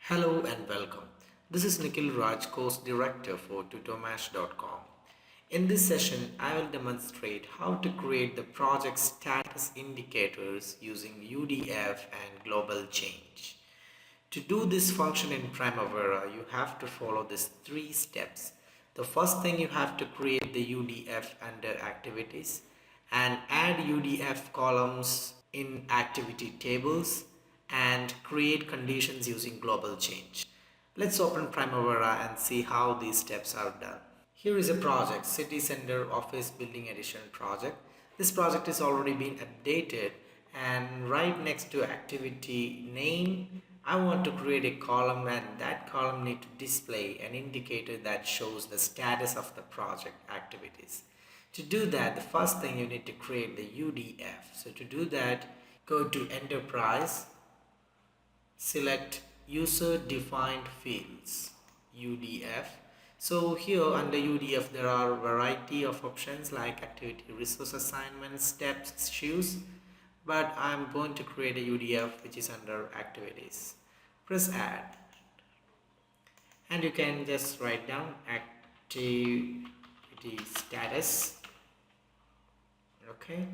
Hello and welcome. This is Nikhil Raj, Course Director for tutormash.com. In this session, I will demonstrate how to create the project status indicators using UDF and global change. To do this function in Primavera, you have to follow these three steps. The first thing, you have to create the UDF under activities and add UDF columns in activity tables and create conditions using global change. Let's open Primavera and see how these steps are done. Here is a project, City Center Office Building Edition project. This project is already been updated, and right next to activity name, I want to create a column, and that column need to display an indicator that shows the status of the project activities. To do that, the first thing you need to create the UDF. So to do that, go to Enterprise, select User Defined Fields, UDF. So here under UDF there are a variety of options like activity resource assignment, steps, issues, but I'm going to create a UDF which is under activities. Press add and you can just write down activity status. Okay,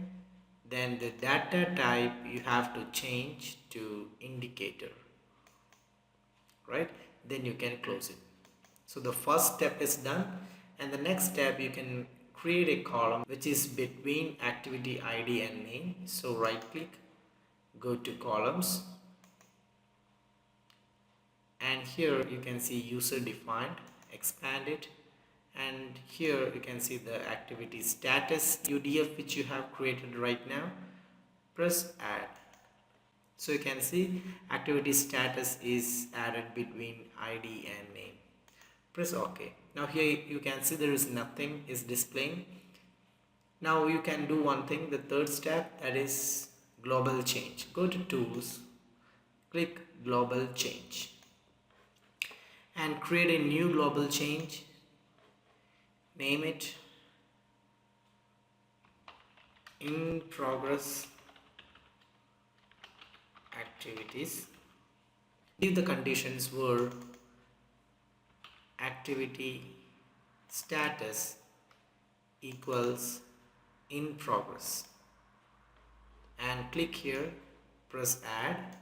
then the data type you have to change to indicator, right? Then you can close it. So the first step is done, and the next step, you can create a column which is between activity ID and name. So right click, go to columns, and here you can see user defined, expand it, and here you can see the activity status UDF which you have created right now. Press add. So you can see activity status is added between ID and name. Press OK. Now here you can see there is nothing is displaying. Now you can do one thing, the third step, that is global change. Go to tools, click global change and create a new global change. Name it in progress activities. If the conditions were activity status equals in progress, and click here, press add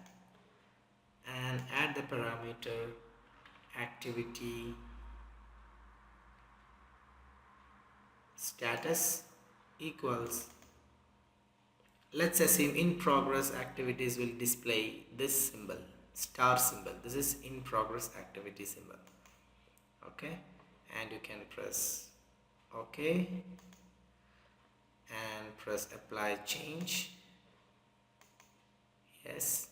and add the parameter activity status equals, let's assume in progress activities will display this symbol, star symbol. This is in progress activity symbol. Okay, and you can press OK and press apply change. Yes,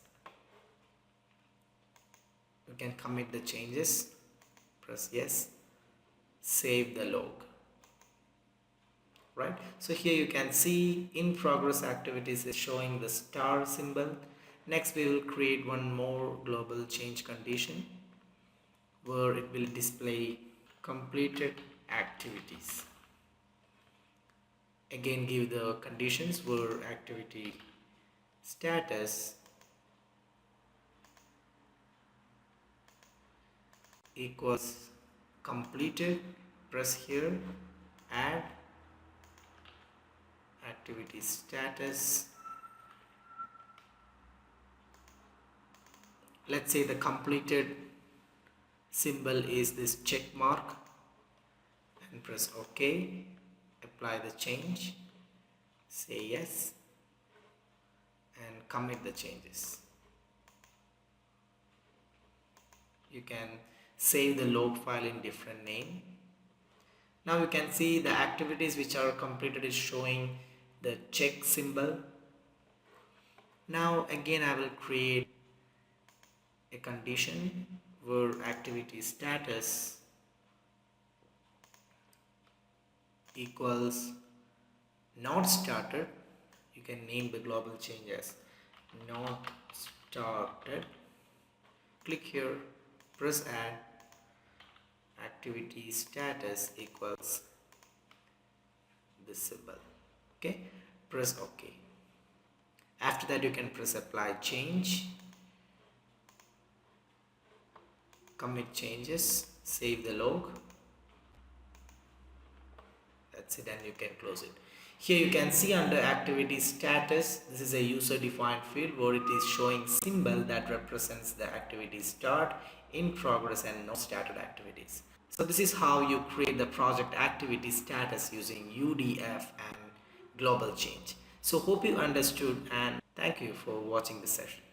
you can commit the changes, press yes, save the log. Right, so here you can see in progress activities is showing the star symbol. Next we will create one more global change condition where it will display completed activities. Again give the conditions where activity status equals completed. Press here, add activity status. Let's say the completed symbol is this check mark, and press OK, apply the change, say yes and commit the changes. You can save the log file in different name. Now you can see the activities which are completed is showing the check symbol. Now again I will create a condition where activity status equals not started. You can name the global change as not started. Click here, press add, activity status equals this symbol. Okay, press OK. After that you can press apply change commit changes, save the log. That's it, and you can close it. Here you can see under activity status, this is a user defined field where it is showing symbol that represents the activity start, in progress and not started activities. So this is how you create the project activity status using UDF and global change. So hope you understood, and thank you for watching this session.